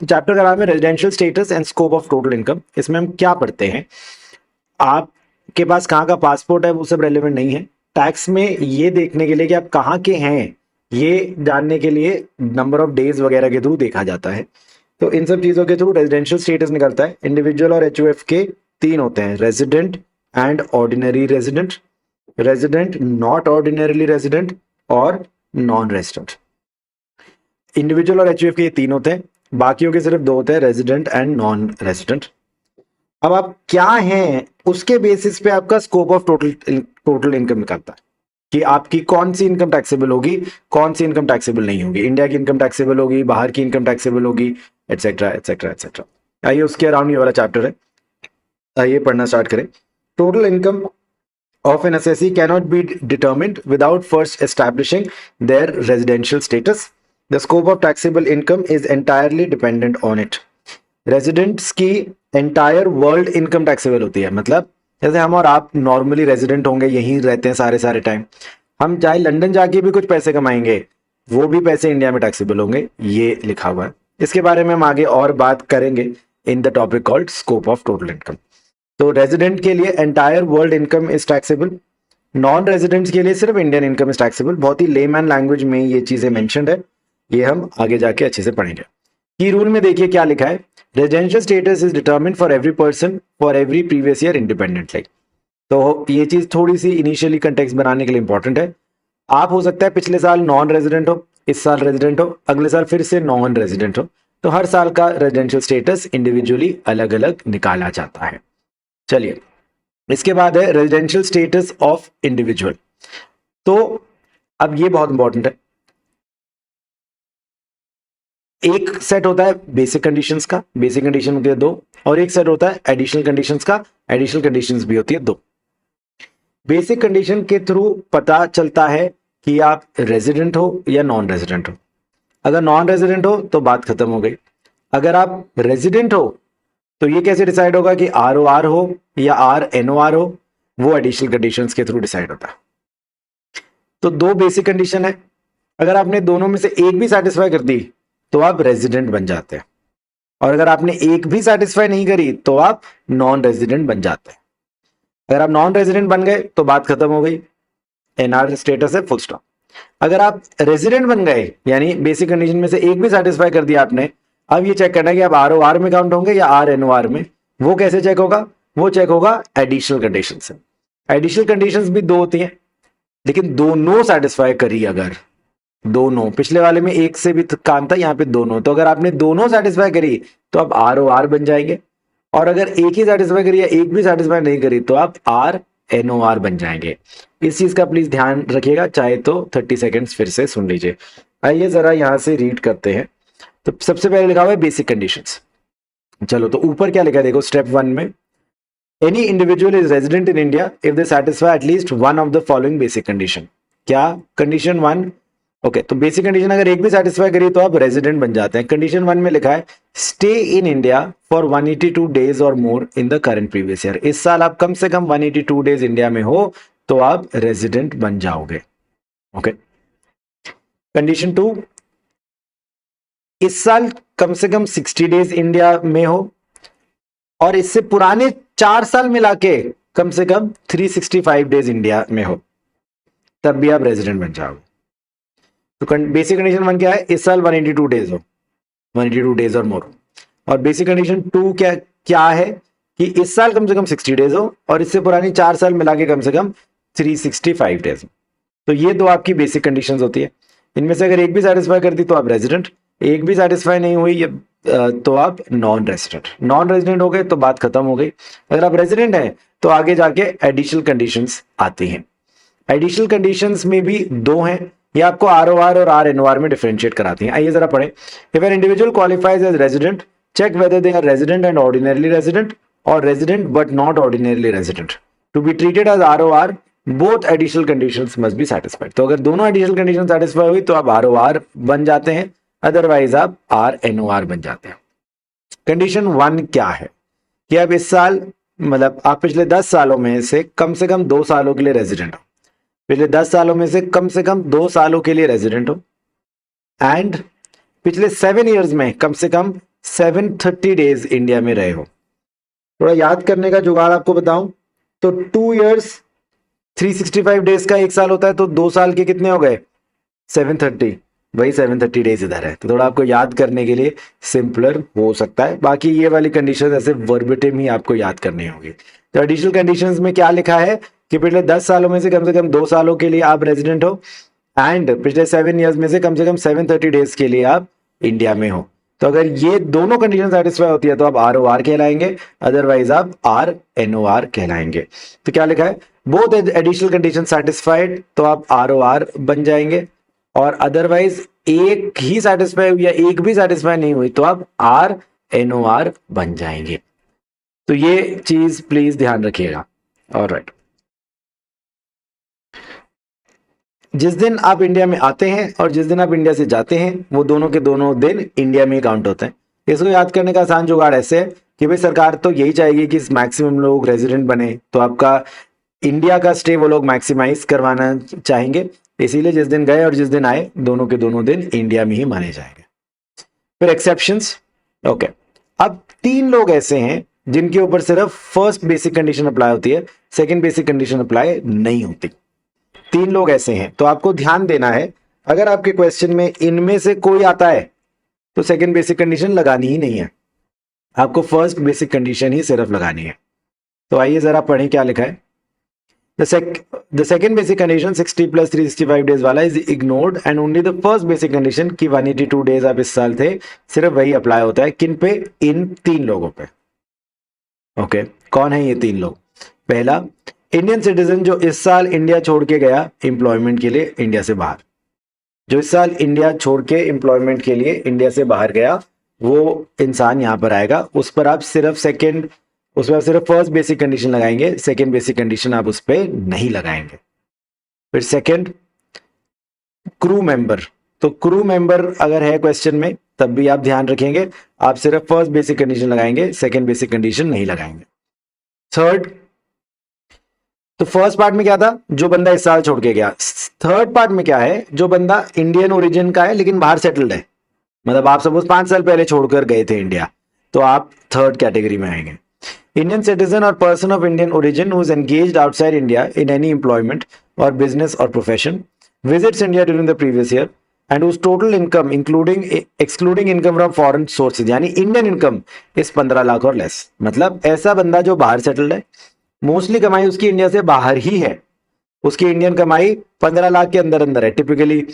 तो चैप्टर का नाम है residential status and scope of total income. इसमें हम क्या पढ़ते हैं, आपके पास कहाँ का पासपोर्ट है वो सब रेलेवेंट नहीं है। टैक्स में ये देखने के लिए कि आप कहाँ के हैं, ये जानने के लिए नंबर ऑफ डेज वगैरह के थ्रू देखा जाता है। तो इन सब चीज़ों के थ्रू रेजिडेंशियल स्टेटस निकलता है। इंडिविजुअल और एचयूएफ के तीन होते हैं, resident and ordinary resident, resident not ordinarily resident और नॉन रेजिडेंट। इंडिविजुअल और एचयूएफ के ये तीन होते हैं, बाकियों के सिर्फ दो होते हैं, रेजिडेंट एंड नॉन रेजिडेंट। अब आप क्या हैं उसके बेसिस पे आपका स्कोप ऑफ टोटल इनकम निकलता है कि आपकी कौन सी इनकम टैक्सेबल होगी, कौन सी इनकम टैक्सेबल नहीं होगी। इंडिया की इनकम टैक्सेबल होगी, बाहर की इनकम टैक्सेबल होगी, एटसेट्रा एटसेट्रा एटसेट्रा। आइए उसके अराउंड ये वाला चैप्टर है, आइए पढ़ना स्टार्ट करें। Total income of an assessee cannot be determined without first establishing their residential status. The scope of taxable income is entirely dependent on it. Residents की entire world income taxable होती है, मतलब जैसे हम और आप नॉर्मली रेजिडेंट होंगे, यहीं रहते हैं सारे सारे टाइम, हम चाहे लंदन जाके भी कुछ पैसे कमाएंगे, वो भी पैसे इंडिया में टैक्सेबल होंगे, ये लिखा हुआ है। इसके बारे में हम आगे और बात करेंगे in the topic called scope of total income. तो रेजिडेंट के लिए entire world income is taxable, non residents के लिए सिर्फ इंडियन इनकम इज टैक्सेबल। बहुत ही लेमैन लैंग्वेज में ये चीजें मेंशन्ड है, ये हम आगे जाके अच्छे से पढ़ेंगे। की रूल में देखिए क्या लिखा है, residential status is determined for every person for every previous year independently. तो ये चीज थोड़ी सी इनिशियली कंटेक्स्ट बनाने के लिए इंपॉर्टेंट है। आप हो सकता है पिछले साल नॉन रेजिडेंट हो, इस साल रेजिडेंट हो, अगले साल फिर से नॉन रेजिडेंट हो, तो हर साल का रेजिडेंशियल स्टेटस इंडिविजुअली अलग अलग निकाला जाता है। चलिए, इसके बाद है रेजिडेंशियल स्टेटस ऑफ इंडिविजुअल। तो अब ये बहुत इंपॉर्टेंट है, एक सेट होता है बेसिक कंडीशंस का, बेसिक कंडीशन होती है दो, और एक सेट होता है एडिशनल कंडीशंस का, एडिशनल कंडीशंस भी होती है दो। बेसिक कंडीशन के थ्रू पता चलता है कि आप रेजिडेंट हो या नॉन रेजिडेंट हो। अगर नॉन रेजिडेंट हो तो बात खत्म हो गई। अगर आप रेजिडेंट हो तो ये कैसे डिसाइड होगा कि ROR हो या RNOR हो, वो एडिशनल कंडीशंस के थ्रू डिसाइड होता है। तो दो बेसिक कंडीशन है, अगर आपने दोनों में से एक भी सेटिस्फाई कर दी तो आप रेजिडेंट बन जाते हैं, और अगर आपने एक भी सेटिस्फाई नहीं करी तो आप नॉन रेजिडेंट बन जाते हैं। अगर आप नॉन रेजिडेंट बन गए तो बात खत्म हो गई, NR स्टेटस है, फुल स्टॉप। अगर आप रेजिडेंट बन गए यानी बेसिक कंडीशन में से एक भी सेटिस्फाई कर दिया आपने, अब ये चेक करना है कि आप ROR में काउंट होंगे या RNOR में। वो कैसे चेक होगा, वो चेक होगा एडिशनल कंडीशन से। एडिशनल कंडीशंस भी दो होती हैं, लेकिन दोनों सेटिस्फाई करी, अगर दोनों, पिछले वाले में एक से भी काम था, यहाँ पे दोनों, तो अगर आपने दोनों सेटिस्फाई करी तो आप ROR बन जाएंगे, और अगर एक ही सेटिस्फाई करी या एक भी सेटिस्फाई नहीं करी तो आप RNOR बन जाएंगे। इस चीज का प्लीज ध्यान रखिएगा, चाहे तो 30 सेकेंड्स फिर से सुन लीजिए। आइए जरा यहां से रीड करते हैं। तो सबसे पहले लिखा हुआ है बेसिक कंडीशंस। चलो, तो ऊपर क्या लिखा है देखो, स्टेप 1 में any individual is resident in India if they satisfy at least one of the following basic condition. क्या कंडीशन 1? ओके, तो बेसिक कंडीशन अगर एक भी सेटिस्फाई करी तो आप रेजिडेंट बन जाते हैं। कंडीशन 1 में लिखा है stay in India for 182 days or more in the current previous year. इस साल आप कम से कम 182 डेज इंडिया में हो तो आप रेजिडेंट बन जाओगे। ओके। कंडीशन 2, इस साल कम से कम 60 डेज इंडिया में हो और इससे पुराने 4 साल मिला के कम से कम 365 डेज इंडिया में हो, तब भी आप रेजिडेंट बन जाओगे। तो बेसिक कंडीशन 1 क्या है, इस साल 182 डेज हो, 182 डेज और मोर। और बेसिक कंडीशन 2 क्या है कि इस साल कम से कम 60 डेज हो और इससे पुरानी 4 साल मिला के कम से कम 365 डेज हो। तो ये दो आपकी बेसिक कंडीशंस होती है। इनमें से अगर एक भी सेटिस्फाई कर दी तो आप रेजिडेंट, एक भी सेटिस्फाई नहीं हुई तो आप नॉन रेजिडेंट। नॉन रेजिडेंट हो गए तो बात खत्म हो गई। अगर आप रेजिडेंट हैं तो आगे जाके एडिशनल कंडीशंस आती हैं। एडिशनल कंडीशंस में भी दो हैं, ये आपको ROR और RNOR में डिफरेंशिएट कराती हैं। आइए जरा पढ़ें। If an individual qualifies as resident, check whether they are resident and ordinarily resident or resident but not ordinarily resident to be treated as ROR, both additional conditions must be satisfied. तो अगर दोनों additional condition satisfy हुई तो आप ROR बन जाते हैं, otherwise आप RNOR बन जाते हैं। कंडीशन 1 क्या है कि अब इस साल, मतलब आप पिछले 10 सालों में से कम 2 सालों के लिए रेजिडेंट हो, पिछले 10 सालों में से कम 2 सालों के लिए रेजिडेंट हो, एंड पिछले 7 इयर्स में कम से कम 730 डेज इंडिया में रहे हो। थोड़ा याद करने का जुगाड़ आपको बताऊं तो 2 years 365 डेज का 1 साल होता है, तो 2 साल के कितने हो गए 730, वही 730 डेज इधर है। तो थोड़ा आपको याद करने के लिए सिंपलर हो सकता है। बाकी ये वाली कंडीशन ऐसे वर्बेटिम ही आपको याद करनी होगी। तो एडिशनल कंडीशंस में क्या लिखा है कि पिछले 10 सालों में से कम 2 सालों के लिए आप रेजिडेंट हो, एंड पिछले 7 years में से कम 730 डेज के लिए आप इंडिया में हो। तो अगर ये दोनों कंडीशन सेटिस्फाई होती है तो आप ROR कहलाएंगे, अदरवाइज आप RNOR कहलाएंगे। तो क्या लिखा है, बोथ एडिशनल कंडीशन सेटिस्फाइड, तो आप ROR बन जाएंगे, और अदरवाइज एक ही सेटिस्फाई हुई या एक भी सेटिस्फाई नहीं हुई तो आप RNOR बन जाएंगे। तो ये चीज प्लीज ध्यान रखिएगा। ऑलराइट, जिस दिन आप इंडिया में आते हैं और जिस दिन आप इंडिया से जाते हैं वो दोनों के दोनों दिन इंडिया में ही काउंट होते हैं। इसको याद करने का आसान जुगाड़ ऐसे है कि भाई सरकार तो यही चाहेगी कि मैक्सिमम लोग रेजिडेंट बने, तो आपका इंडिया का स्टे वो लोग मैक्सिमाइज करवाना चाहेंगे, इसीलिए जिस दिन गए और जिस दिन आए दोनों के दोनों दिन इंडिया में ही माने जाएंगे। फिर एक्सेप्शंस। ओके, अब 3 लोग ऐसे हैं जिनके ऊपर सिर्फ फर्स्ट बेसिक कंडीशन अप्लाई होती है, सेकंड बेसिक कंडीशन अप्लाई नहीं होती। 3 लोग ऐसे हैं, तो आपको ध्यान देना है अगर आपके क्वेश्चन में इनमें से कोई आता है तो सेकंड बेसिक कंडीशन लगानी ही नहीं है, आपको फर्स्ट बेसिक कंडीशन ही सिर्फ लगानी है। तो आइए जरा पढ़ें क्या लिखा है। The second basic condition 60 plus 365 days वाला is ignored and only the first basic condition कि 182 days आप इस साल थे, सिर्फ वही अप्लाई होता है। किन पे? इन 3 लोगों पे। ओके, कौन है ये 3 लोग? पहला, इंडियन सिटीजन जो इस साल इंडिया छोड़ के गया एम्प्लॉयमेंट के लिए इंडिया से बाहर, जो इस साल इंडिया छोड़ के एम्प्लॉयमेंट के लिए इंडिया से बाहर गया वो इंसान यहां पर आएगा, उस पर आप सिर्फ फर्स्ट बेसिक कंडीशन लगाएंगे, सेकंड बेसिक कंडीशन आप उस पर नहीं लगाएंगे। फिर सेकंड, क्रू मेंबर, तो क्रू मेंबर अगर है क्वेश्चन में तब भी आप ध्यान रखेंगे, आप सिर्फ फर्स्ट बेसिक कंडीशन लगाएंगे, सेकंड बेसिक कंडीशन नहीं लगाएंगे। थर्ड, तो फर्स्ट पार्ट में क्या था, जो बंदा इस साल छोड़ के गया। थर्ड पार्ट में क्या है, जो बंदा इंडियन ओरिजिन का है लेकिन बाहर सेटल्ड है, मतलब आप सपोज 5 साल पहले छोड़कर गए थे इंडिया, तो आप थर्ड कैटेगरी में आएंगे। Indian citizen or person of Indian origin who is engaged outside India in any employment और business or profession, visits India during the previous year and whose total income excluding income from foreign sources, यानी Indian income इस 15 लाख और less. मतलब ऐसा बंदा जो बाहर settled है, मोस्टली कमाई उसकी इंडिया से बाहर ही है, उसकी इंडियन कमाई 15 लाख के अंदर अंदर है। टिपिकली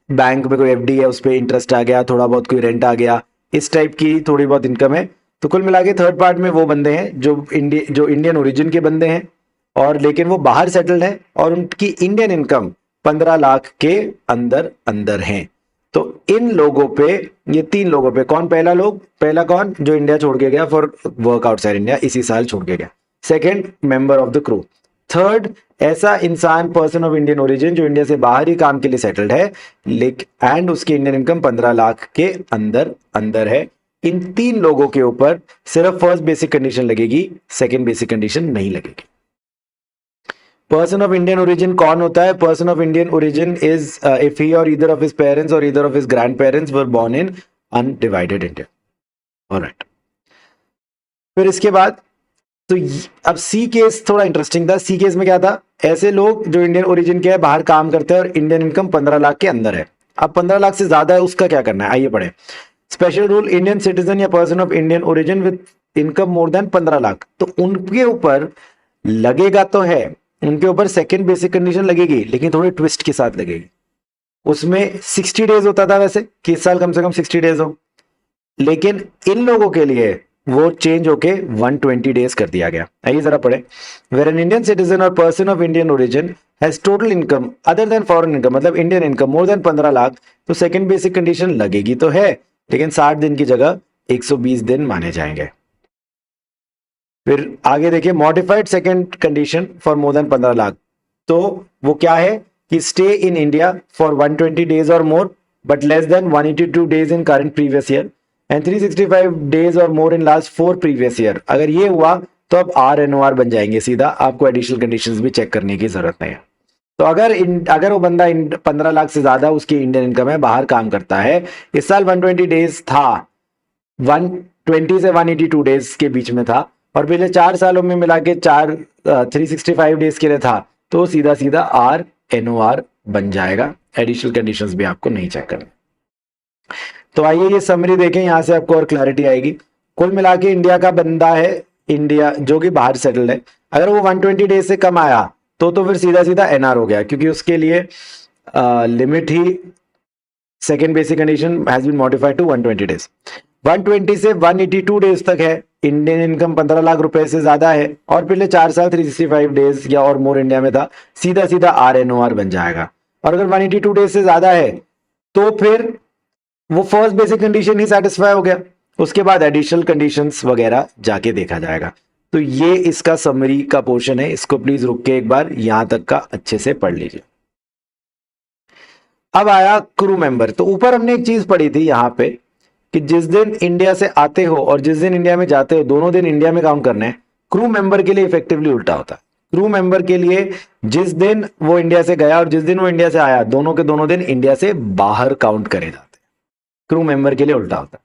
बैंक में कोई FD है, उस पर इंटरेस्ट आ गया, थोड़ा बहुत कोई रेंट आ गया, इस टाइप की थोड़ी बहुत इनकम है। तो कुल मिला के थर्ड पार्ट में वो बंदे हैं जो इंडियन ओरिजिन के बंदे हैं और लेकिन वो बाहर सेटल्ड है और उनकी इंडियन इनकम 15 लाख के अंदर अंदर है। तो इन लोगों पे, ये 3 लोगों पे, कौन पहला कौन, जो इंडिया छोड़ के गया फॉर वर्क आउटसाइड इंडिया, इसी साल छोड़ के गया। Second, member of the crew. Third, ऐसा इंसान पर्सन ऑफ इंडियन ओरिजिन जो इंडिया से बाहर ही काम के लिए सेटल्ड है एंड उसकी इंडियन इनकम 15 लाख के अंदर अंदर है। इन 3 लोगों के ऊपर सिर्फ फर्स्ट बेसिक कंडीशन लगेगी, सेकेंड बेसिक कंडीशन नहीं लगेगी। पर्सन ऑफ इंडियन ओरिजिन कौन होता है? Person of Indian origin is if he or either of his parents or either of his grandparents were born in undivided India. Alright, फिर इसके बाद तो अब सी केस थोड़ा इंटरेस्टिंग था। सी केस में क्या था, ऐसे लोग जो इंडियन ओरिजिन के है, बाहर काम करते हैं और इंडियन इनकम 15 लाख के अंदर है। अब 15 लाख से ज्यादा है, उसका क्या करना है, आइए पढ़े। स्पेशल रूल, इंडियन सिटीजन या person of Indian origin with income more than 15 lakh, तो उनके ऊपर लगेगा तो है, उनके ऊपर सेकंड बेसिक कंडीशन लगेगी, लेकिन थोड़ी ट्विस्ट के साथ लगेगी। उसमें 60 डेज होता था वैसे कि इस साल कम से कम 60 डेज हो, लेकिन इन लोगों के लिए वो चेंज होके 120 डेज कर दिया गया। आइए जरा पढ़े। Where an Indian citizen or person of Indian origin has total income other than foreign income, मतलब Indian income more than 15 lakh, तो सेकंड बेसिक कंडीशन लगेगी तो है, लेकिन 60 दिन की जगह 120 दिन माने जाएंगे। फिर आगे देखिए, modified second condition for more than 15 lakh, तो वो क्या है कि stay in India for 120 days or more but less than 182 days in current previous year and 365 days or more in last 4 previous year. अगर ये हुआ तो अब RNOR बन जाएंगे सीधा, आपको एडिशनल कंडीशंस भी चेक करने की जरूरत नहीं है। तो अगर वो बंदा 15 लाख से ज्यादा उसकी इंडियन इनकम है, बाहर काम करता है, इस साल 120 डेज था, 120 से 182 डेज के बीच में था और पिछले 4 सालों में मिला के 365 डेज के लिए था, तो सीधा सीधा RNOR बन जाएगा। एडिशनल कंडीशंस भी आपको नहीं चेक करना। तो आइए ये समरी देखें, यहां से आपको और क्लैरिटी आएगी। कुल मिला के इंडिया का बंदा है, इंडिया जो कि बाहर सेटल्ड है, अगर वो 120 डेज से कम आया तो फिर सीधा सीधा NR हो गया, क्योंकि उसके लिए लिमिट ही second basic condition has been modified to 120 days. 120 से 182 डेज तक है, इंडियन इनकम 15 लाख रुपए से ज्यादा है और पिछले 4 साल 365 डेज या और मोर इंडिया में था, सीधा सीधा RNOR बन जाएगा। और अगर 182 डेज से ज्यादा है तो फिर वो फर्स्ट बेसिक कंडीशन ही सेटिस्फाई हो गया, उसके बाद एडिशनल कंडीशंस वगैरह जाके देखा जाएगा। तो ये इसका समरी का पोर्शन है, इसको प्लीज रुक के एक बार यहां तक का अच्छे से पढ़ लीजिए। अब आया क्रू मेंबर। तो ऊपर हमने एक चीज पढ़ी थी यहां पे कि जिस दिन इंडिया से आते हो और जिस दिन इंडिया में जाते हो, दोनों दिन इंडिया में काम करना है। क्रू मेंबर के लिए इफेक्टिवली उल्टा होता है। क्रू मेंबर के लिए जिस दिन वो इंडिया से गया और जिस दिन वो इंडिया से आया, दोनों के दोनों दिन इंडिया से बाहर काउंट करे जाते हैं। क्रू मेंबर के लिए उल्टा होता है।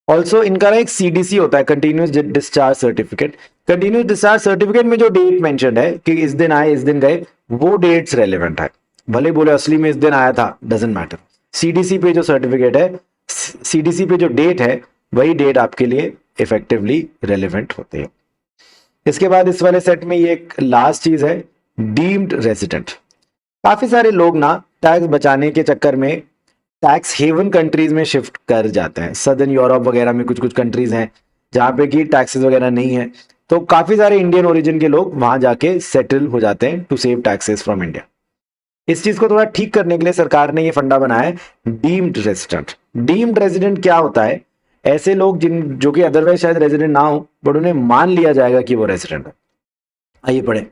ऑल्सो इनका एक CDC होता है, continuous discharge certificate. Continuous discharge certificate में जो डेट मेंशन्ड है कि इस दिन आए इस दिन गए, वो डेट्स रेलेवेंट है। भले बोले असली में इस दिन आया था, डजंट मैटर। CDC पे जो सर्टिफिकेट है, CDC पे जो डेट है, वही डेट आपके लिए इफेक्टिवली रेलेवेंट होती है। इसके बाद इस वाले सेट में ये एक लास्ट चीज है, डीम्ड रेजिडेंट। काफी सारे लोग ना टैक्स बचाने के चक्कर में टैक्स हेवन कंट्रीज में शिफ्ट कर जाते हैं। सदर्न यूरोप वगैरह में कुछ कुछ कंट्रीज हैं जहां पे कि टैक्सेस वगैरह नहीं है, तो काफी सारे इंडियन ओरिजिन के लोग वहां जाके सेटल हो जाते हैं to save taxes from India. इस चीज को थोड़ा ठीक करने के लिए सरकार ने ये फंडा बनाया है, डीम्ड रेजिडेंट। डीम्ड रेजिडेंट क्या होता है? ऐसे लोग जो कि अदरवाइज शायद रेजिडेंट ना हो, बट उन्हें मान लिया जाएगा कि वो रेजिडेंट है। आइए पढ़े।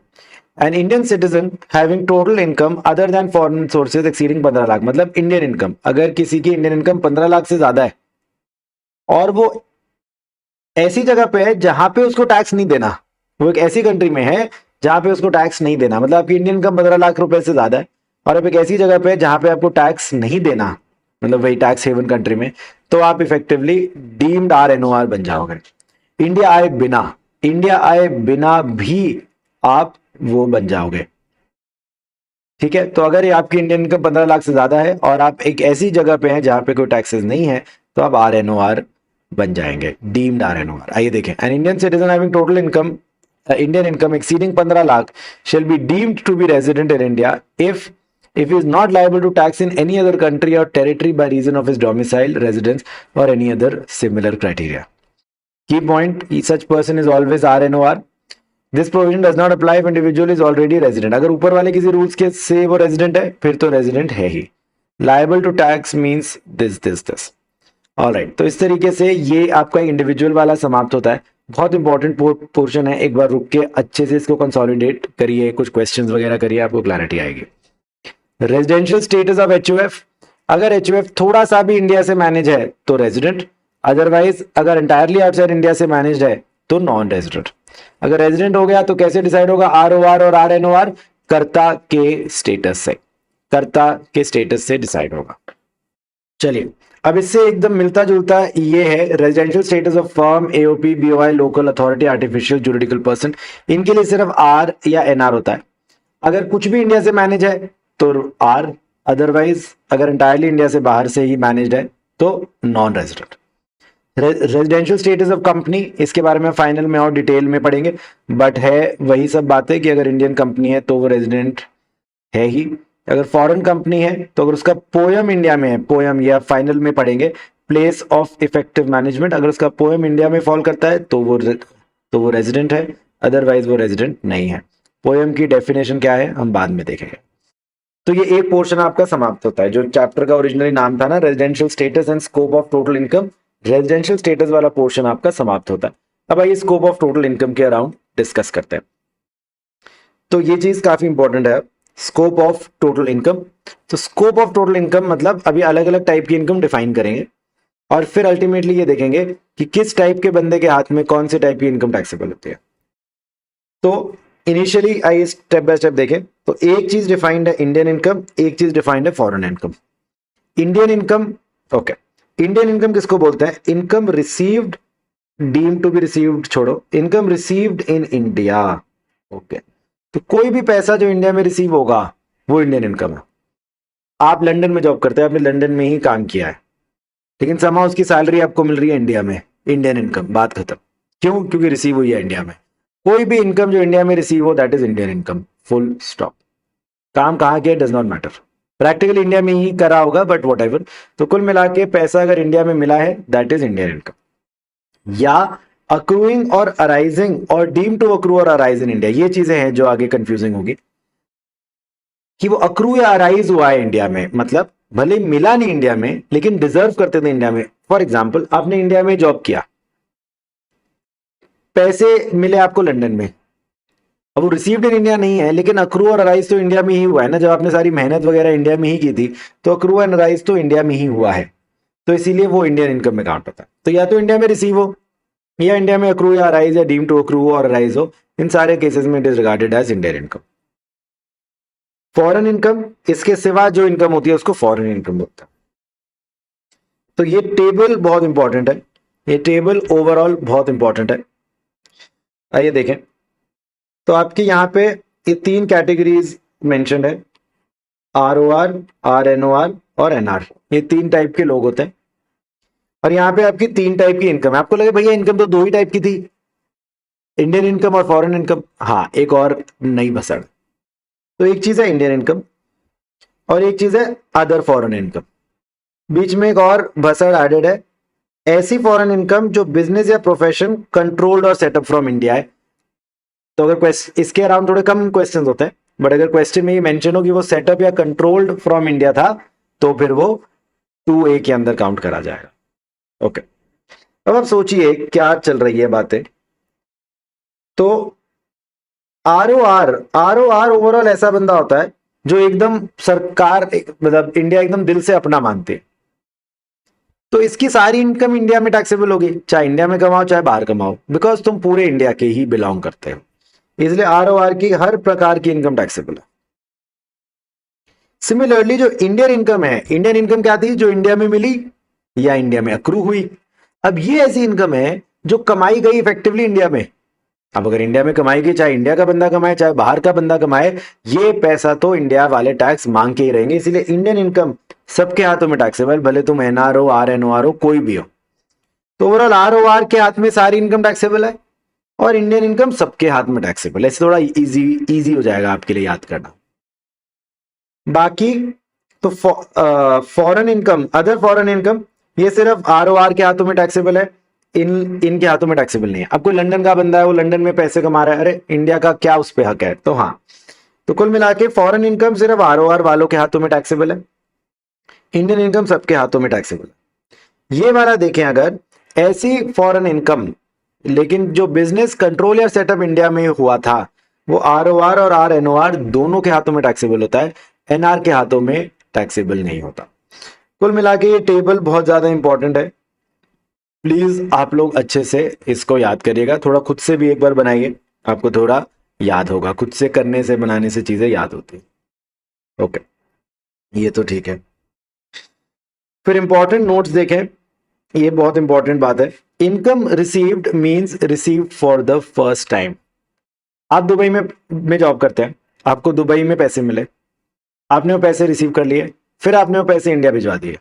N Indian citizen having total income other than foreign sources exceeding 15 lakh, मतलब इंडियन इनकम, अगर किसी की इंडियन इनकम 15 लाख से ज्यादा है और वो ऐसी जगह पे है जहां पे उसको टैक्स नहीं देना, वो एक ऐसी कंट्री में है जहां पे उसको टैक्स नहीं देना, मतलब आपकी इंडियन इनकम 15 लाख रुपए से ज्यादा है और आप एक ऐसी जगह पे है जहां पे आपको टैक्स नहीं देना, मतलब वही टैक्स हेवन कंट्री में, तो आप इफेक्टिवली डीम्ड RNOR बन जाओगे। इंडिया आए बिना भी आप वो बन जाओगे। ठीक है, तो अगर ये आपकी इंडियन इनकम 15 लाख से ज्यादा है और आप एक ऐसी जगह पे हैं जहां पे कोई टैक्सेस नहीं है, तो आप RNOR बन जाएंगे, डीम्ड RNOR। आइए देखें। N Indian citizen having total income Indian income exceeding 15 lakh shall be deemed to be resident in India if he is not liable to tax in any other country or territory by reason of his domicile, residence or any other similar criteria. Key point, such person is always RNOR. This provision does not apply if individual is already resident. अगर ऊपर वाले किसी rules के से वो resident है, फिर तो रेजिडेंट है ही। Liable to tax means this. Alright, तो इस तरीके से ये आपका इंडिविजुअल वाला समाप्त होता है। बहुत इंपॉर्टेंट पोर्शन है, एक बार रुक के अच्छे से इसको कंसोलिडेट करिए, कुछ क्वेश्चंस वगैरह करिए, आपको क्लैरिटी आएगी। रेजिडेंशियल स्टेटस ऑफ HUF, अगर HUF थोड़ा सा भी इंडिया से मैनेज है तो रेजिडेंट, अदरवाइज अगर इंटायरली आउटसाइड इंडिया से मैनेज है तो नॉन रेजिडेंट। अगर रेजिडेंट हो गया तो कैसे डिसाइड होगा? ROR और RNOR कर्ता के स्टेटस से डिसाइड होगा। चलिए, अब इससे एकदम मिलता जुलता ये है residential status of firm, AOP, BOI, local authority, artificial juridical person. इनके लिए सिर्फ R या NR होता है। अगर कुछ भी इंडिया से मैनेज है तो R, अदरवाइज अगर इंटायरली इंडिया से बाहर से ही मैनेज्ड है तो non resident. Residential status of company, इसके बारे में फाइनल में और डिटेल में पढ़ेंगे, बट है वही सब बातें कि अगर इंडियन कंपनी है तो वो रेजिडेंट है ही। अगर फॉरेन कंपनी है तो अगर उसका पोयम इंडिया में है, पोयम या फाइनल में पढ़ेंगे प्लेस ऑफ इफेक्टिव मैनेजमेंट, अगर उसका पोयम इंडिया में फॉल करता है तो वो रेजिडेंट है, अदरवाइज वो रेजिडेंट नहीं है। पोयम की डेफिनेशन क्या है हम बाद में देखेंगे। तो ये एक पोर्शन आपका समाप्त होता है। जो चैप्टर का ओरिजिनली नाम था ना, residential status and scope of total income, residential status वाला पोर्शन आपका समाप्त होता है। अब आइए स्कोप ऑफ टोटल इनकम के अराउंड डिस्कस करते हैं। तो ये चीज काफी इंपॉर्टेंट है, स्कोप ऑफ टोटल इनकम। तो स्कोप ऑफ टोटल इनकम मतलब अभी अलग अलग टाइप की इनकम डिफाइन करेंगे और फिर अल्टीमेटली ये देखेंगे कि किस टाइप के बंदे के हाथ में कौन से टाइप की इनकम टैक्सेबल होती है। तो इनिशियली आइए स्टेप बाय स्टेप देखें। तो एक चीज डिफाइंड है इंडियन इनकम, एक चीज डिफाइंड है foreign income. Indian income, okay, Indian income किसको बोलते हैं? Income received, deemed to be received छोड़ो, income received in India. Okay, तो कोई भी पैसा जो इंडिया में रिसीव होगा वो इंडियन इनकम है। आप लंदन में जॉब करते हैं, आपने लंदन में ही काम किया है, लेकिन समा उसकी सैलरी आपको मिल रही है इंडिया में, इंडियन इनकम, बात खत्म। क्यों? क्योंकि रिसीव हुई है इंडिया में। कोई भी इनकम जो इंडिया में रिसीव हो that is Indian income, full stop. काम कहाँ के does not matter, practically India में ही करा होगा बट वट एवर। तो कुल मिला के पैसा अगर इंडिया में मिला है दैट इज इंडियन इनकम। या अक्रूइंग और अराइजिंग और deem to accrue or arise in India, ये चीजें हैं जो आगे कंफ्यूजिंग होगी कि वो अक्रू या अराइज हुआ है इंडिया में, मतलब भले मिला नहीं इंडिया में लेकिन डिजर्व करते थे इंडिया में। फॉर एग्जाम्पल, आपने इंडिया में जॉब किया, पैसे मिले आपको लंदन में, अब वो रिसीव्ड इन इंडिया नहीं है लेकिन अक्रू और अराइज तो इंडिया में ही हुआ है ना, जब आपने सारी मेहनत वगैरह इंडिया में ही की थी, तो अक्रू एंड अराइज तो इंडिया में ही हुआ है, तो इसीलिए वो इंडियन इनकम में काउंट होता है। तो या तो इंडिया में रिसीव हो, या इंडिया में अक्रू या अराइज या deem to accrue or arise हो, इन सारे केसेस में it is regarded as Indian income. Foreign income, इसके सिवा जो इनकम होती है उसको फॉरेन इनकम बोलते हैं। तो ये टेबल बहुत इंपॉर्टेंट है, ये टेबल ओवरऑल बहुत इंपॉर्टेंट है। आइए देखें, तो आपके यहाँ पे ये 3 कैटेगरीज मेंशन्ड है, ROR, RNOR और NR, ये 3 टाइप के लोग होते हैं। और यहाँ पे आपकी 3 टाइप की इनकम है। आपको लगे भैया इनकम तो 2 ही टाइप की थी, इंडियन इनकम और फॉरेन इनकम। हाँ, एक और नई भसड़। तो एक चीज है इंडियन इनकम और एक चीज है अदर फॉरेन इनकम, बीच में एक और भसड़ एडेड है, ऐसी फॉरेन इनकम जो बिजनेस या प्रोफेशन कंट्रोल्ड और सेटअप फ्रॉम इंडिया है। तो अगर इसके अराउंड थोड़े कम क्वेश्चन होते हैं, बट अगर क्वेश्चन में ये मेंशन हो कि वो सेटअप या कंट्रोल्ड फ्रॉम इंडिया था तो फिर वो 2A के अंदर काउंट करा जाएगा। ओके, अब आप सोचिए क्या चल रही है बातें। तो ROR ओवरऑल ऐसा बंदा होता है जो एकदम सरकार, मतलब इंडिया एकदम दिल से अपना मानते हैं, तो इसकी सारी इनकम इंडिया में टैक्सेबल होगी, चाहे इंडिया में कमाओ चाहे बाहर कमाओ, बिकॉज तुम पूरे इंडिया के ही बिलोंग करते हो, इसलिए ROR की हर प्रकार की इनकम टैक्सेबल है। सिमिलरली जो इंडियन इनकम है, इंडियन इनकम क्या थी? जो इंडिया में मिली या इंडिया में अक्रू हुई। अब ये ऐसी इनकम है जो कमाई गई इफेक्टिवली इंडिया में। अब अगर इंडिया में कमाई गई, चाहे इंडिया का बंदा कमाए चाहे बाहर का बंदा कमाए, ये पैसा तो इंडिया वाले टैक्स मांग के ही रहेंगे, इसीलिए इंडियन इनकम सबके हाथों में टैक्सेबल, भले तुम NR हो, RNOR हो, कोई भी हो। तो ओवरऑल ROR के हाथ में सारी इनकम टैक्सेबल है और इंडियन इनकम सबके हाथ में टैक्सेबल है। इससे थोड़ा इजी हो जाएगा आपके लिए याद करना। बाकी तो foreign income, other foreign income, ये सिर्फ ROR के हाथों में टैक्सेबल है, इनके हाथों में टैक्सेबल नहीं है। अब कोई लंदन का बंदा है, वो लंदन में पैसे कमा रहा है, अरे इंडिया का क्या उस पे हक है? तो हाँ, तो कुल मिला के फॉरेन इनकम सिर्फ ROR वालों के हाथों में टैक्सेबल है, इंडियन इनकम सबके हाथों में टैक्सेबल है। ये वाला देखें, अगर ऐसी फॉरेन इनकम लेकिन जो बिजनेस कंट्रोल या सेटअप इंडिया में हुआ था, वो ROR और RNOR दोनों के हाथों में टैक्सेबल होता है, NR के हाथों में टैक्सेबल नहीं होता। कुल मिला के ये टेबल बहुत ज्यादा इंपॉर्टेंट है, प्लीज आप लोग अच्छे से इसको याद करिएगा, थोड़ा खुद से भी एक बार बनाइए, आपको थोड़ा याद होगा, खुद से करने से बनाने से चीजें याद होती। ओके, ये तो ठीक है। फिर इंपॉर्टेंट नोट्स देखें, ये बहुत इंपॉर्टेंट बात है। Income received means received for the first time. आप दुबई में जॉब करते हैं, आपको दुबई में पैसे मिले, आपने वो पैसे रिसीव कर लिए, फिर आपने वो पैसे इंडिया भिजवा दिए,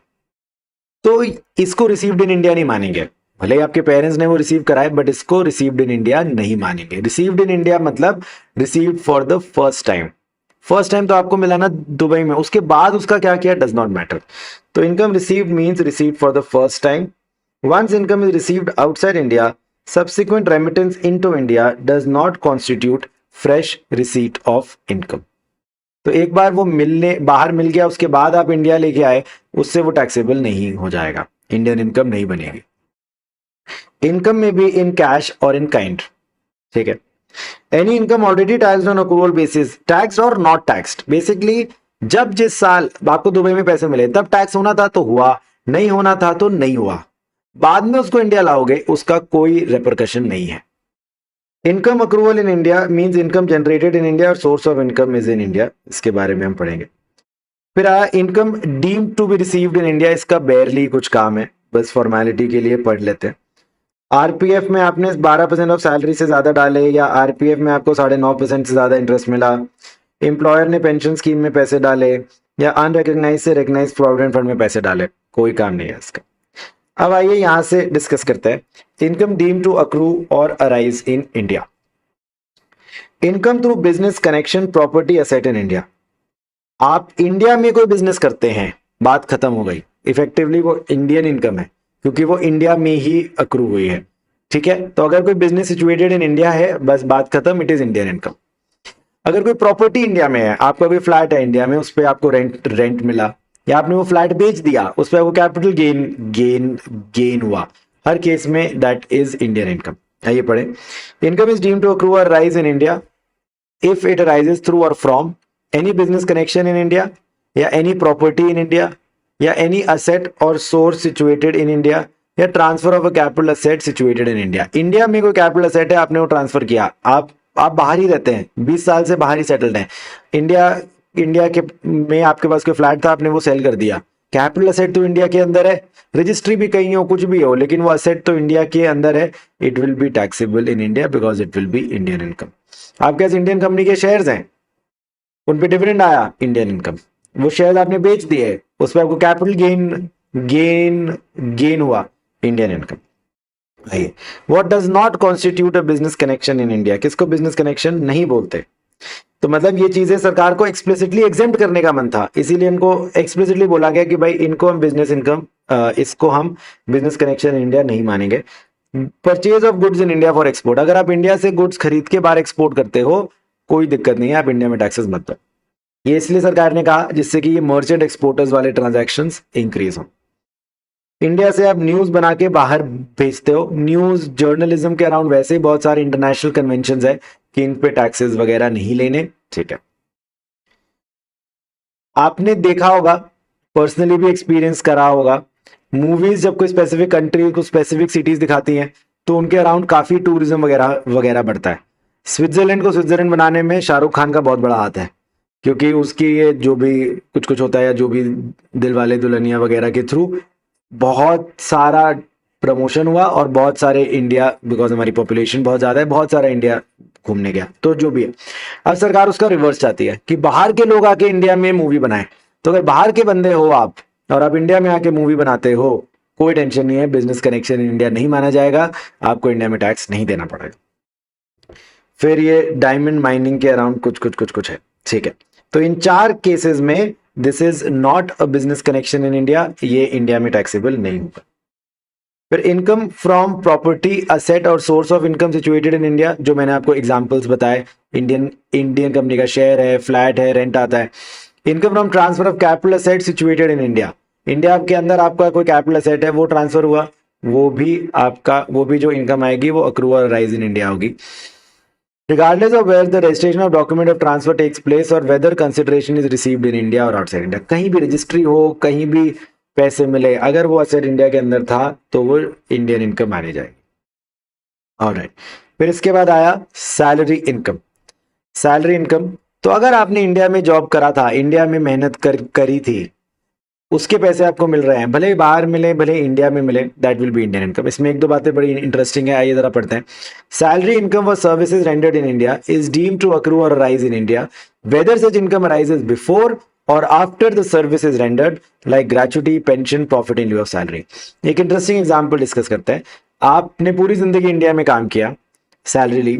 तो इसको रिसीव्ड इन इंडिया नहीं मानेंगे। भले ही आपके पेरेंट्स ने वो रिसीव कराए, बट इसको रिसीव्ड इन इंडिया नहीं मानेंगे। रिसीव्ड इन इंडिया मतलब received for the first time. First time तो आपको मिला ना दुबई में, उसके बाद उसका क्या किया डज नॉट मैटर। तो income received means received for the first time. Once income is received outside India, subsequent remittance into India does not constitute fresh receipt of income। तो एक बार वो मिलने बाहर मिल गया, उसके बाद आप इंडिया लेके आए, उससे वो टैक्सेबल नहीं हो जाएगा, इंडियन इनकम नहीं बनेगी। इनकम में भी इन कैश और इन काइंड, ठीक है। Any income already taxed on accrual basis, taxed और नॉट टैक्स्ड, बेसिकली जब जिस साल आपको दुबई में पैसे मिले तब टैक्स होना था तो हुआ, नहीं होना था तो नहीं हुआ, बाद में उसको इंडिया लाओगे उसका कोई रेपरकशन नहीं है। Income accrual in India means income generated in India or source of income is in India, इसके बारे में हम पढ़ेंगे। फिर आया income deemed to be received in India, इसका बेयरली कुछ काम है, बस फॉर्मेलिटी के लिए पढ़ लेते हैं। आरपीएफ में आपने 12% ऑफ सैलरी से ज्यादा डाले या आरपीएफ में आपको 9.5% से ज्यादा इंटरेस्ट मिला, एम्प्लॉयर ने पेंशन स्कीम में पैसे डाले या अनरिकग्नाइज से रिकग्नाइज प्रोविडेंट फंड में पैसे डाले, कोई काम नहीं है इसका। अब आइए यहां से डिस्कस करते हैं income deem to accrue or arise in India. Income through business connection property asset in India. आप इंडिया में कोई बिजनेस करते हैं, बात खत्म हो गई, इफेक्टिवली वो इंडियन इनकम है क्योंकि वो इंडिया में ही अक्रू हुई है। ठीक है, तो अगर कोई बिजनेस सिचुएटेड इन इंडिया है, बस बात खत्म, इट इज इंडियन इनकम। अगर कोई प्रॉपर्टी इंडिया में है, आपका कोई फ्लैट है इंडिया में, उस पर आपको रेंट मिला या आपने वो फ्लैट बेच दिया, उस पर आपको कैपिटल गेन हुआ, हर केस में दैट इज इंडियन इनकम। आइए पढ़े। Income is deemed to accrue or rise in India if it arises through or from any business connection in India या any property in India या any asset or source situated in India या transfer of a capital asset situated in India. India में कोई capital asset है, आपने वो transfer किया, आप बाहर ही रहते हैं, 20 साल से बाहर ही सेटल्ड हैं, इंडिया के में आपके पास कोई फ्लैट था, आपने वो सेल कर दिया, कैपिटल असेट तो इंडिया के अंदर है, रजिस्ट्री भी कहीं हो, कुछ भी हो, लेकिन वो असेट तो इंडिया के अंदर है, it will be taxable in India because it will be Indian income. आपके पास इंडियन कंपनी के शेयर्स हैं, उन पे डिविडेंड आया, इंडियन इनकम। वो शेयर्स आपने बेच दिए, उस पर आपको कैपिटल गेन हुआ, इंडियन इनकम। आइए, what does not constitute a business connection in India. किसको बिजनेस कनेक्शन नहीं बोलते? तो मतलब ये चीजें सरकार को एक्सप्लिसिटली एग्जेम्प्ट करने का मन था, इसीलिए इनको एक्सप्लिसिटली बोला गया कि भाई इनको हम बिजनेस इनकम, इसको हम बिजनेस कनेक्शन इन इंडिया नहीं मानेंगे। Purchase of goods in India for export. अगर आप इंडिया से गुड्स खरीद के बाहर एक्सपोर्ट करते हो, कोई दिक्कत नहीं है, आप इंडिया में टैक्सेस मत दो। ये इसलिए सरकार ने कहा जिससे कि ये मर्चेंट एक्सपोर्टर्स वाले ट्रांजैक्शंस इंक्रीज हो। इंडिया से आप न्यूज बना के बाहर भेजते हो, न्यूज जर्नलिज्म के अराउंड वैसे ही बहुत सारे इंटरनेशनल कन्वेंशन है कि इन पे टैक्सेस वगैरह नहीं लेने। ठीक है, आपने देखा होगा, पर्सनली भी एक्सपीरियंस करा होगा, मूवीज जब कोई स्पेसिफिक कंट्री को स्पेसिफिक सिटीज दिखाती हैं तो उनके अराउंड काफी टूरिज्म वगैरह वगैरह बढ़ता है। स्विट्जरलैंड को स्विट्जरलैंड बनाने में शाहरुख खान का बहुत बड़ा हाथ है, क्योंकि उसकी ये जो भी कुछ कुछ होता है या जो भी दिलवाले दुल्हनिया वगैरह के थ्रू बहुत सारा प्रमोशन हुआ और बहुत सारे इंडिया, बिकॉज हमारी पॉपुलेशन बहुत ज्यादा है, बहुत सारा इंडिया घूमने गया। तो जो भी है, अब सरकार उसका रिवर्स चाहती है कि बाहर के लोग आके इंडिया में मूवी बनाएं। तो अगर बाहर के बंदे हो आप और आप इंडिया में आके मूवी बनाते हो, कोई टेंशन नहीं है, बिजनेस कनेक्शन इन इंडिया नहीं माना जाएगा, आपको इंडिया में टैक्स नहीं देना पड़ेगा। फिर ये डायमंड माइनिंग के अराउंड कुछ है। ठीक है, तो इन 4 केसेस में this is not a business connection in India, ये इंडिया में टैक्सेबल नहीं होगा। फिर इनकम फ्रॉम प्रॉपर्टी असेट और source of income situated in India, जो मैंने आपको एग्जांपल्स बताए, इंडियन कंपनी का शेयर है, फ्लैट है, रेंट आता है। Income from transfer of capital asset situated in India, India के अंदर आपका कोई कैपिटल असेट है, वो ट्रांसफर हुआ, वो भी जो इनकम आएगी वो accrue or rise in India होगी। Regardless of where the registration of document of transfer takes place or whether consideration is received in India or outside India, कहीं भी रजिस्ट्री हो, कहीं भी पैसे मिले, अगर वो असेट इंडिया के अंदर था तो वो इंडियन इनकम मानी जाएगी। ऑलराइट, फिर इसके बाद आया सैलरी इनकम। सैलरी इनकम, तो अगर आपने इंडिया में जॉब करा था, इंडिया में मेहनत करी थी, उसके पैसे आपको मिल रहे हैं, भले ही बाहर मिले भले इंडिया में मिले, that will be Indian income. इसमें 1-2 बातें बड़ी इंटरेस्टिंग है, आइए जरा पढ़ते हैं। Salary income for services rendered in India is deemed to accrue or arise in India whether such income arises before or after the service is rendered, like gratuity, pension, profit in lieu of salary. एक interesting example discuss करते हैं। आपने पूरी जिंदगी India में काम किया, salary ली,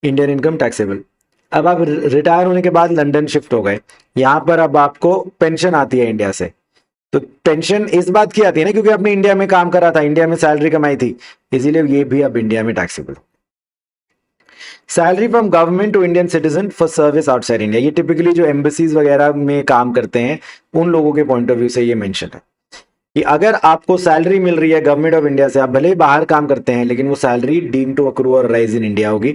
इंडियन इनकम टैक्सेबल। अब आप रिटायर होने के बाद लंदन शिफ्ट हो गए, यहां पर अब आपको पेंशन आती है इंडिया से। तो पेंशन इस बात की आती है ना, क्योंकि आपने इंडिया में काम करा था, इंडिया में सैलरी कमाई थी, इसीलिए ये भी अब इंडिया में taxable. Salary from government to Indian citizen for service outside India, ये टिपिकली जो एम्बेसीज वगैरह में काम करते हैं उन लोगों के पॉइंट ऑफ व्यू से ये मेंशन है कि अगर आपको सैलरी मिल रही है गवर्नमेंट ऑफ इंडिया से, आप भले ही बाहर काम करते हैं, लेकिन वो salary deem to accrue or rise in India होगी,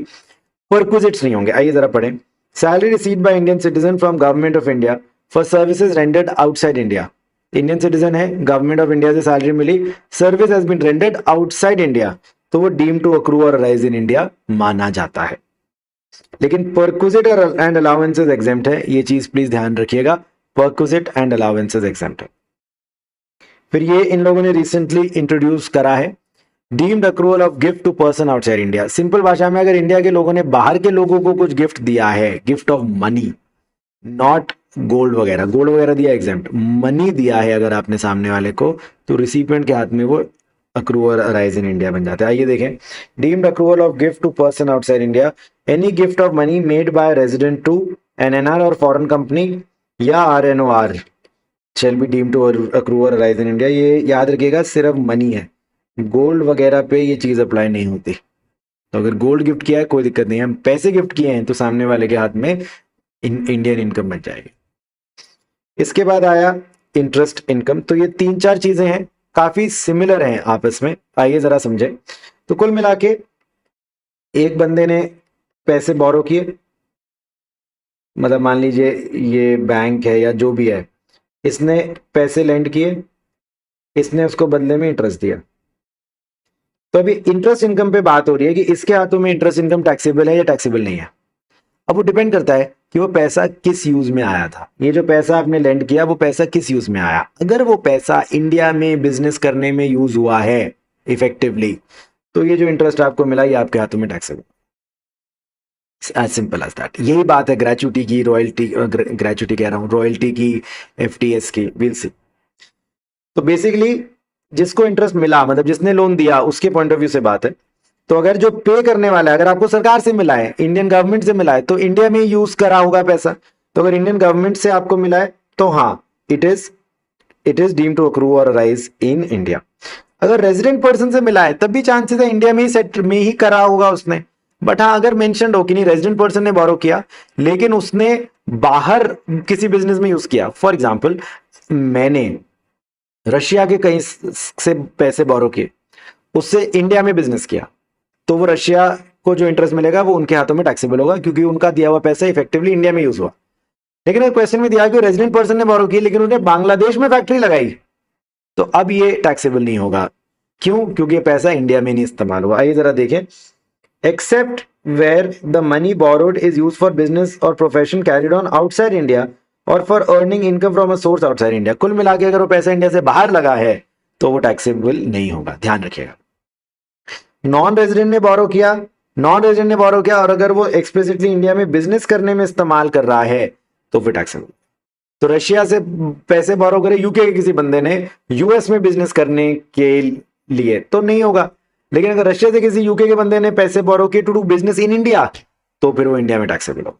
परक्विजिट्स नहीं होंगे। आइए जरा पढ़ें। Salary received by Indian citizen from government of India for services rendered outside India, Indian citizen है, गवर्नमेंट ऑफ इंडिया से सैलरी मिली, service has been rendered outside India, तो वो deem to accrue or rise in India माना जाता है। लेकिन perquisite and allowances exempt है, ये चीज प्लीज ध्यान रखिएगा, परक्विजिट एंड अलाउंसेस एग्जेम्प्ट है। फिर ये इन लोगों ने रिसेंटली इंट्रोड्यूस करा है deemed accrual of gift to person outside India. Simple भाषा में अगर इंडिया के लोगों ने बाहर के लोगों को कुछ गिफ्ट दिया है, gift of money, not gold वगैरह, गोल्ड वगैरह दिया एग्जाम्प्ट, मनी दिया है अगर आपने सामने वाले को, तो रिसिपिएंट के हाथ में वो अक्रूवल अराइज इन इंडिया बन जाता है। आइए देखें, deemed accrual of gift to person outside India, any gift of money made by resident to an NR or foreign company या RNOR shall be deemed to accrual arise in India. ये याद रखिएगा, सिर्फ मनी है, gold वगैरह पे ये चीज अप्लाई नहीं होती। तो अगर गोल्ड गिफ्ट किया है कोई दिक्कत नहीं है, हम पैसे गिफ्ट किए हैं तो सामने वाले के हाथ में इंडियन इनकम बन जाएगी। इसके बाद आया इंटरेस्ट इनकम। तो ये 3-4 चीजें हैं, काफी सिमिलर हैं आपस में, आइए जरा समझें। तो कुल मिला के एक बंदे ने पैसे बोरो किए, मतलब मान लीजिए ये बैंक है या जो भी है, इसने पैसे लेंड किए, इसने उसको बदले में इंटरेस्ट दिया। तो अभी इंटरेस्ट इनकम पे बात हो रही है कि इसके हाथों में इंटरेस्ट इनकम टैक्सेबल है या टैक्सेबल नहीं है। अब वो डिपेंड करता है कि वो पैसा किस यूज में आया था। ये जो पैसा आपने लेंड किया वो पैसा किस यूज में आया। अगर वो पैसा इंडिया में बिजनेस करने में यूज हुआ है इफेक्टिवली, तो ये जो इंटरेस्ट आपको मिला ये आपके हाथों में taxable. As simple as that. यही बात है ग्रेचुटी की, रॉयल्टी, ग्रेचुटी कह रहा हूं, रॉयल्टी की, एफटीएस की, विल सी। तो बेसिकली जिसको इंटरेस्ट मिला, मतलब जिसने लोन दिया, उसके पॉइंट ऑफ व्यू से बात है। तो अगर जो पे करने वाला है, अगर आपको सरकार से मिला है, इंडियन गवर्नमेंट से मिला है, तो इंडिया में यूज करा होगा पैसा। तो अगर इंडियन गवर्नमेंट से आपको मिला है तो हाँ, it is deemed to accrue or arise in India. अगर रेजिडेंट पर्सन से मिला है तब भी चांसेस है इंडिया में ही सेट में ही करा होगा उसने। बट हाँ, अगर मेंशन्ड हो कि नहीं रेजिडेंट पर्सन ने बोरो किया लेकिन उसने बाहर किसी बिजनेस में यूज किया, फॉर एग्जाम्पल मैंने रशिया के कहीं से पैसे बोरो किए, उससे इंडिया में बिजनेस किया, तो वो रशिया को जो इंटरेस्ट मिलेगा वो उनके हाथों में टैक्सेबल होगा, क्योंकि उनका दिया हुआ पैसा इफेक्टिवली इंडिया में यूज हुआ। लेकिन अगर क्वेश्चन में दिया कि रेजिडेंट पर्सन ने बोरो की लेकिन उन्हें बांग्लादेश में फैक्ट्री लगाई, तो अब ये टैक्सेबल नहीं होगा। क्यों? क्योंकि ये पैसा इंडिया में नहीं इस्तेमाल हुआ। आइए जरा देखें, except where the money borrowed is use for business or profession carried on outside India or for earning income from a source outside India. कुल मिला के अगर वो पैसा इंडिया से बाहर लगा है तो वो टैक्सेबल नहीं होगा, ध्यान रखिएगा। नॉन रेजिडेंट ने बोरो किया, और अगर वो एक्सप्लिसिटली इंडिया में बिजनेस करने में इस्तेमाल कर रहा है तो फिर टैक्सेबल। तो रशिया से पैसे बोरो करे यूके के किसी बंदे ने यूएस में बिजनेस करने के लिए तो नहीं होगा, लेकिन अगर रशिया से किसी यूके के बंदे ने पैसे बोरो किए to do business in India तो फिर वो इंडिया में टैक्सेबल होगा।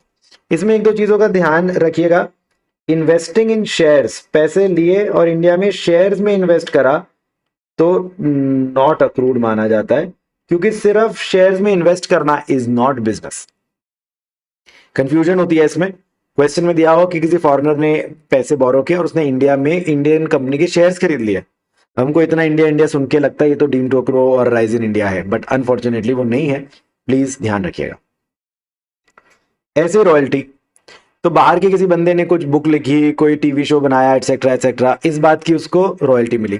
इसमें 1-2 चीजों का ध्यान रखिएगा। इन्वेस्टिंग इन शेयर्स, पैसे लिए और इंडिया में शेयर्स में इन्वेस्ट करा तो नॉट अक्रूड माना जाता है, क्योंकि सिर्फ शेयर्स में इन्वेस्ट करना इज नॉट बिजनेस। कंफ्यूजन होती है इसमें। क्वेश्चन में दिया हो कि किसी फॉरेनर ने पैसे बोरो किए और उसने इंडिया में इंडियन कंपनी के शेयर्स खरीद लिए। हमको इतना इंडिया इंडिया सुन के लगता है ये तो deemed to accrue or rise in India है, बट अनफॉर्चुनेटली वो नहीं है, प्लीज ध्यान रखिएगा। ऐसे रॉयल्टी, तो बाहर के किसी बंदे ने कुछ बुक लिखी, कोई टीवी शो बनाया, एटसेट्रा एटसेट्रा, इस बात की उसको रॉयल्टी मिली।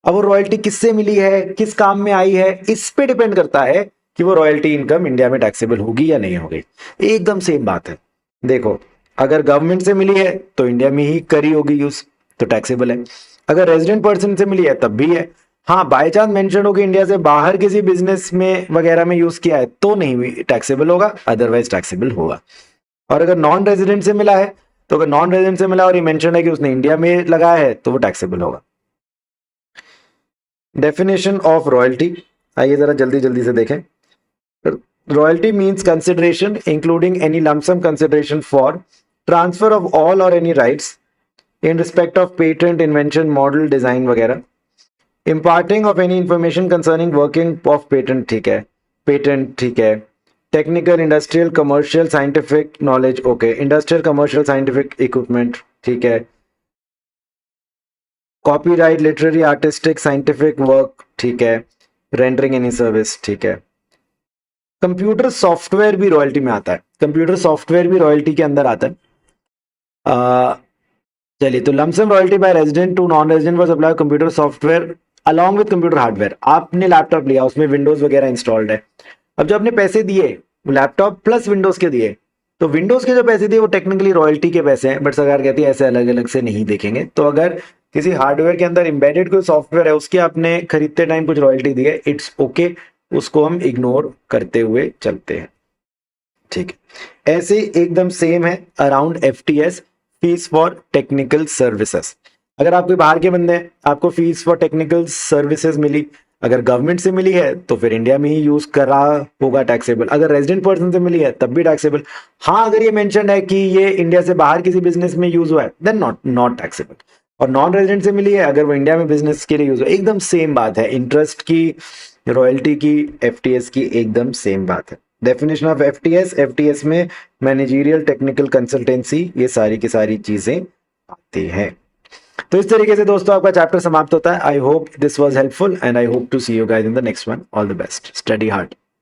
अब वो रॉयल्टी किससे मिली है, किस काम में आई है, इस पे डिपेंड करता है कि वो रॉयल्टी इनकम इंडिया में टैक्सेबल होगी या नहीं होगी। एकदम सेम बात है। देखो, अगर गवर्नमेंट से मिली है तो इंडिया में ही करी होगी यूज, तो टैक्सेबल है। अगर रेजिडेंट पर्सन से मिली है तब भी है। हाँ, बाय चांस मेंशन हो कि इंडिया से बाहर किसी बिजनेस में वगैरह में यूज किया है तो नहीं टैक्सेबल होगा, अदरवाइज टैक्सेबल होगा। और अगर नॉन रेजिडेंट से मिला है, तो अगर नॉन रेजिडेंट से मिला और ये मेंशन है कि उसने इंडिया में लगाया है तो वो टैक्सेबल होगा। डेफिनेशन ऑफ रॉयल्टी, आइए जरा जल्दी जल्दी से देखें। Royalty means consideration including any lump sum consideration for transfer of all or any rights in respect of patent, invention, model, design वगैरह। Imparting of any information concerning working of patent, ठीक है, patent ठीक है। Technical, industrial, commercial, scientific knowledge, okay, industrial, commercial, scientific equipment, ठीक है। Copyright, literary, artistic, scientific work, ठीक है। Rendering any service, ठीक है। कंप्यूटर सॉफ्टवेयर भी रॉयल्टी में आता है, कंप्यूटर सॉफ्टवेयर भी रॉयल्टी के अंदर आता है। चलिए, तो lump sum royalty by resident to non resident for supply computer software along with computer hardware. आपने लैपटॉप लिया, उसमें विंडोज वगैरह इंस्टॉल्ड है। अब जो आपने पैसे दिए लैपटॉप प्लस विंडोज के दिए, तो विंडोज के जो पैसे दिए वो टेक्निकली रॉयल्टी के पैसे हैं, बट सरकार कहती है ऐसे अलग अलग से नहीं देखेंगे। तो अगर किसी हार्डवेयर के अंदर एम्बेडेड कोई सॉफ्टवेयर है, उसकी आपने खरीदते टाइम कुछ रॉयल्टी दी है, इट्स ओके, उसको हम इग्नोर करते हुए चलते हैं, ठीक है। ऐसे एकदम सेम है around FTS, fees for technical services. अगर आप कोई बाहर के बंदे हैं, आपको फीस फॉर टेक्निकल सर्विसेज मिली, अगर गवर्नमेंट से मिली है तो फिर इंडिया में ही यूज करा होगा, टैक्सेबल। अगर रेजिडेंट पर्सन से मिली है तब भी टैक्सेबल। हाँ, अगर ये मेंशन है कि ये इंडिया से बाहर किसी बिजनेस में यूज हुआ है, देन नॉट टैक्सेबल। और नॉन रेजिडेंट से मिली है, अगर वो इंडिया में बिजनेस के लिए यूज हुआ, एकदम सेम बात है। इंटरेस्ट की, रॉयल्टी की, एफटीएस की एकदम सेम बात है। डेफिनेशन ऑफ एफटीएस, एफटीएस में मैनेजरियल टेक्निकल कंसल्टेंसी, ये सारी की सारी चीजें आती हैं। तो इस तरीके से दोस्तों आपका चैप्टर समाप्त होता है। I hope this was helpful and I hope to see you guys in the next one. All the best, study hard.